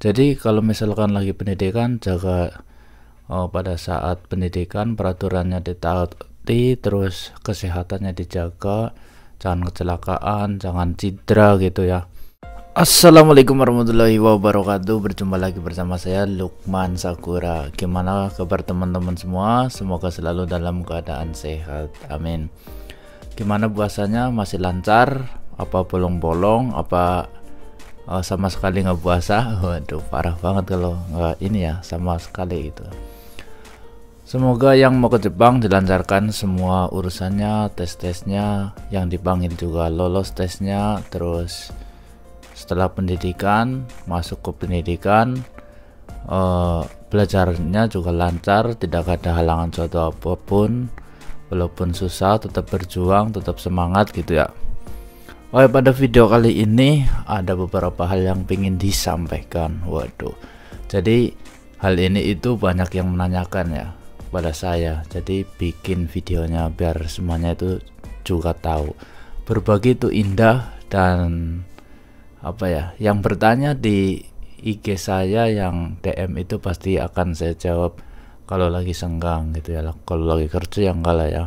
Jadi kalau misalkan lagi pendidikan, jaga pada saat pendidikan peraturannya ditaati, terus kesehatannya dijaga, jangan kecelakaan, jangan cedera gitu ya. Assalamualaikum warahmatullahi wabarakatuh. Berjumpa lagi bersama saya Lukman Sakura. Gimana kabar teman-teman semua? Semoga selalu dalam keadaan sehat, amin. Gimana puasanya? Masih lancar? Apa bolong-bolong? Apa sama sekali nggak puasa? Waduh, parah banget kalau nggak ini ya, sama sekali gitu. Semoga yang mau ke Jepang dilancarkan semua urusannya, tes-tesnya, yang dipanggil juga lolos tesnya. Terus setelah pendidikan, masuk ke pendidikan, belajarnya juga lancar, tidak ada halangan suatu apapun. Walaupun susah, tetap berjuang, tetap semangat gitu ya. Oke, pada video kali ini ada beberapa hal yang ingin disampaikan. Waduh, jadi hal ini itu banyak yang menanyakan ya pada saya. Jadi bikin videonya biar semuanya itu juga tahu. Berbagi itu indah, dan apa ya, yang bertanya di IG saya, yang DM itu pasti akan saya jawab kalau lagi senggang gitu ya. Kalau lagi kerja ya enggak lah ya.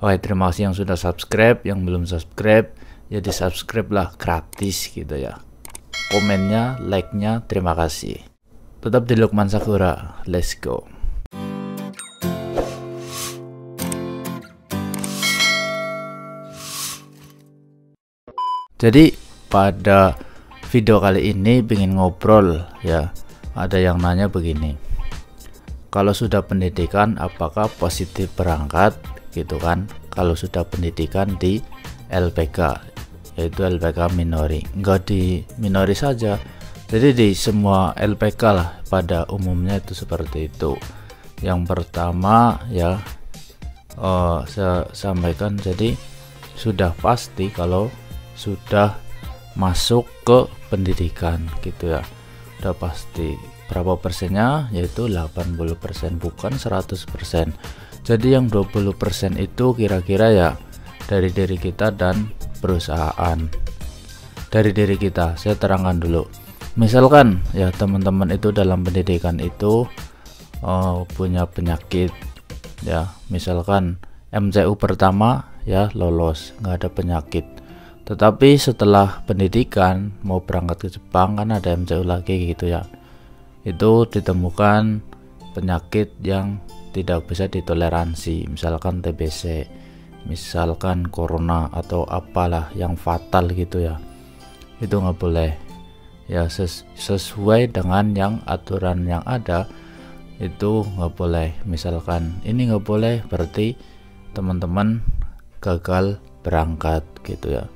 Oke, terima kasih yang sudah subscribe. Yang belum subscribe ya di subscribe lah, gratis gitu ya. Komennya, like-nya, terima kasih. Tetap di Lukman Sakura, let's go. Jadi pada video kali ini pengen ngobrol ya. Ada yang nanya begini, kalau sudah pendidikan apakah positif berangkat gitu kan, kalau sudah pendidikan di LPK, yaitu LPK Minori. Enggak di Minori saja, jadi di semua LPK lah pada umumnya itu seperti itu. Yang pertama ya, saya sampaikan, jadi sudah pasti kalau sudah masuk ke pendidikan gitu ya, udah pasti. Berapa persennya? Yaitu 80%, bukan 100%. Jadi yang 20% itu kira-kira ya dari diri kita dan perusahaan. Dari diri kita, saya terangkan dulu. Misalkan ya teman-teman itu dalam pendidikan itu punya penyakit ya, misalkan MCU pertama ya lolos, nggak ada penyakit. Tetapi setelah pendidikan mau berangkat ke Jepang kan ada MCU lagi gitu ya, itu ditemukan penyakit yang tidak bisa ditoleransi, misalkan TBC, misalkan corona atau apalah yang fatal gitu ya. Itu nggak boleh ya, sesuai dengan yang aturan yang ada itu nggak boleh. Misalkan ini nggak boleh, berarti teman-teman gagal berangkat gitu ya.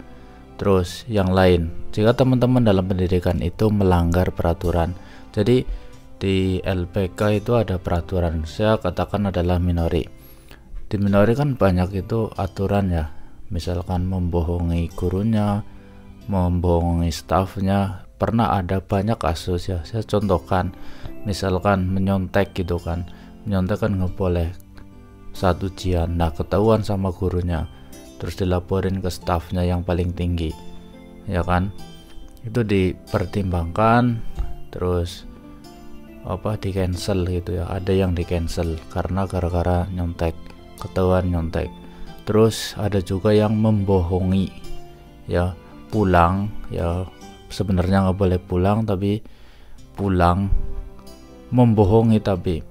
Terus yang lain, jika teman-teman dalam pendidikan itu melanggar peraturan, jadi di LPK itu ada peraturan, saya katakan adalah Minori. Di Minori kan banyak itu aturan ya, misalkan membohongi gurunya, membohongi stafnya. Pernah ada banyak kasus ya, saya contohkan, misalkan menyontek gitu kan, menyontek kan nggak boleh saat ujian. Nah ketahuan sama gurunya, terus dilaporin ke stafnya yang paling tinggi ya kan, itu dipertimbangkan, terus di cancel gitu ya. Ada yang di cancel karena gara-gara nyontek, ketahuan nyontek. Terus ada juga yang membohongi ya, pulang ya, sebenarnya nggak boleh pulang tapi pulang, membohongi tapi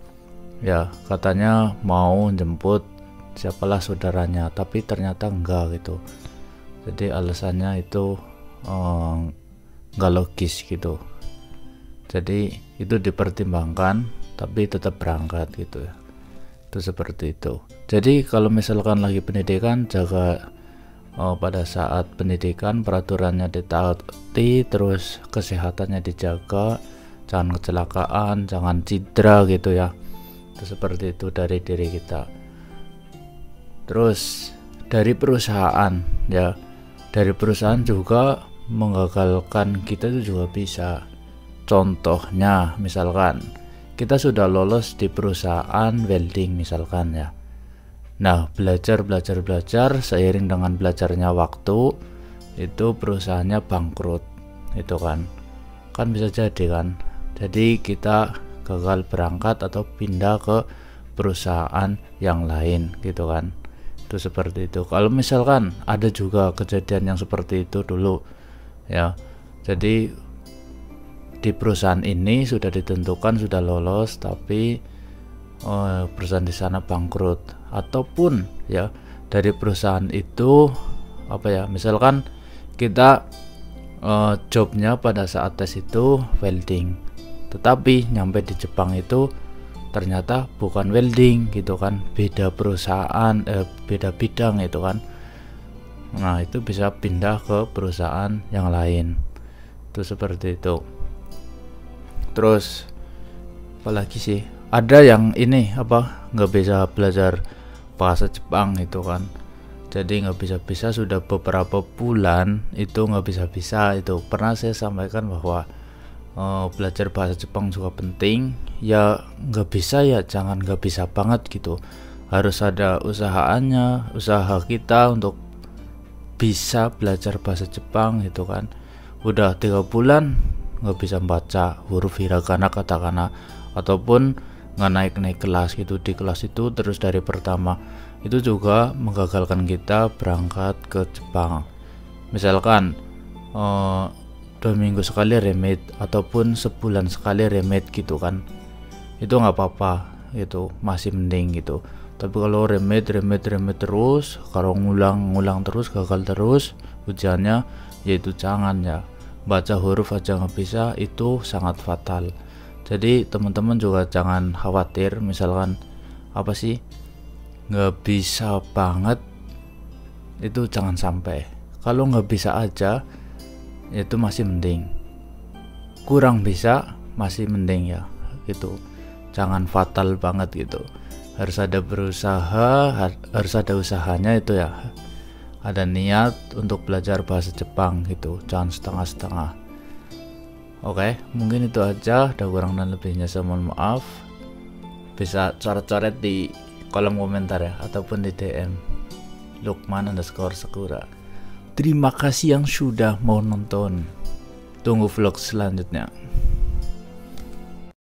ya katanya mau jemput siapalah saudaranya, tapi ternyata enggak gitu. Jadi alasannya itu enggak logis gitu. Jadi itu dipertimbangkan tapi tetap berangkat gitu ya. Itu seperti itu. Jadi kalau misalkan lagi pendidikan, jaga pada saat pendidikan peraturannya ditaati, terus kesehatannya dijaga, jangan kecelakaan, jangan cedera gitu ya. Itu seperti itu dari diri kita. Terus dari perusahaan ya, dari perusahaan juga menggagalkan kita itu juga bisa. Contohnya misalkan kita sudah lolos di perusahaan welding misalkan ya. Nah belajar seiring dengan belajarnya waktu itu perusahaannya bangkrut itu kan. kan bisa jadi kan. Jadi kita gagal berangkat atau pindah ke perusahaan yang lain gitu kan. Itu seperti itu. Kalau misalkan ada juga kejadian yang seperti itu dulu ya, jadi di perusahaan ini sudah ditentukan sudah lolos, tapi perusahaan di sana bangkrut, ataupun ya dari perusahaan itu apa ya, misalkan kita jobnya pada saat tes itu welding, tetapi nyampe di Jepang itu ternyata bukan welding gitu kan, beda perusahaan, beda bidang itu kan. Nah itu bisa pindah ke perusahaan yang lain, itu seperti itu. Terus apalagi sih, ada yang ini apa, nggak bisa belajar bahasa Jepang itu kan, jadi nggak bisa sudah beberapa bulan itu nggak bisa. Itu pernah saya sampaikan bahwa belajar bahasa Jepang juga penting ya. Nggak bisa ya jangan nggak bisa banget gitu, harus ada usaha kita untuk bisa belajar bahasa Jepang gitu kan. Udah 3 bulan nggak bisa baca huruf hiragana, katakana, ataupun nggak naik kelas gitu. Di kelas itu terus dari pertama, itu juga menggagalkan kita berangkat ke Jepang. Misalkan 2 minggu sekali remit ataupun sebulan sekali remit gitu kan, itu nggak apa-apa, itu masih mending gitu. Tapi kalau remit terus, kalau ngulang terus, gagal terus ujiannya, yaitu jangan ya. Baca huruf aja nggak bisa, itu sangat fatal. Jadi teman-teman juga jangan khawatir misalkan apa sih nggak bisa banget, itu jangan sampai. Kalau nggak bisa aja itu masih mending, kurang bisa masih mending ya gitu, jangan fatal banget gitu. Harus ada berusaha, harus ada usahanya itu ya, ada niat untuk belajar bahasa Jepang gitu, jangan setengah-setengah. Oke, mungkin itu aja, ada kurang dan lebihnya saya mohon maaf. Bisa coret-coret di kolom komentar ya, ataupun di DM Lukman_Sekura. Terima kasih yang sudah mau nonton. Tunggu vlog selanjutnya.